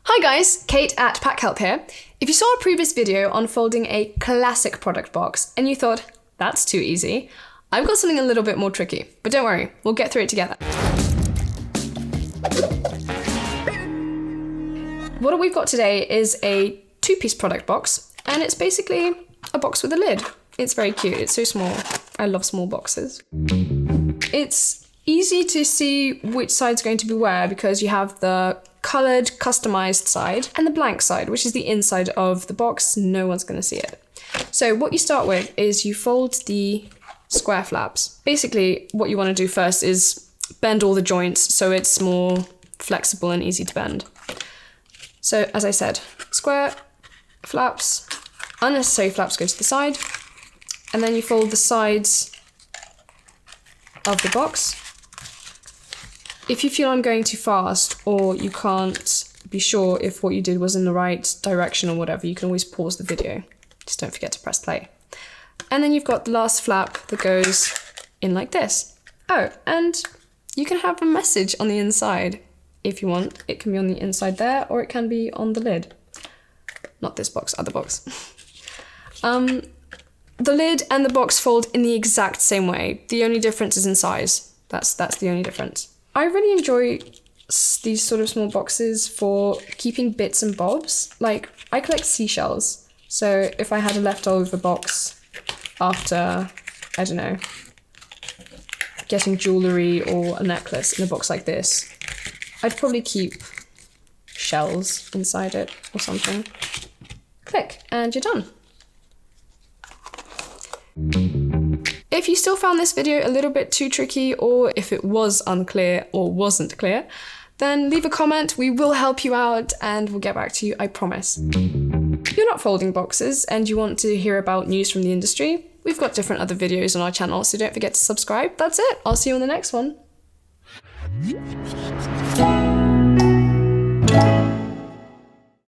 Hi guys, Kate at Packhelp here. If you saw a previous video on folding a classic product box and you thought, that's too easy, I've got something a little bit more tricky, but don't worry, we'll get through it together. What we've got today is a two-piece product box, and it's basically a box with a lid. It's very cute, it's so small. I love small boxes. It's easy to see which side's going to be where because you have the coloured, customised side and the blank side, which is the inside of the box. No one's going to see it. So what you start with is you fold the square flaps. Basically, what you want to do first is bend all the joints so it's more flexible and easy to bend. So as I said, square flaps, unnecessary flaps go to the side, and then you fold the sides of the box. If you feel I'm going too fast or you can't be sure if what you did was in the right direction or whatever, you can always pause the video. Just don't forget to press play. And then you've got the last flap that goes in like this. Oh, and you can have a message on the inside if you want. It can be on the inside there or it can be on the lid. Not this box, other box. The lid and the box fold in the exact same way. The only difference is in size. That's the only difference. I really enjoy these sort of small boxes for keeping bits and bobs. Like, I collect seashells. So if I had a leftover box after, I don't know, getting jewellery or a necklace in a box like this, I'd probably keep shells inside it or something. Click, and you're done. If you still found this video a little bit too tricky, or if it was unclear or wasn't clear, then leave a comment, we will help you out and we'll get back to you, I promise. If you're not folding boxes and you want to hear about news from the industry, we've got different other videos on our channel, so don't forget to subscribe. That's it, I'll see you on the next one.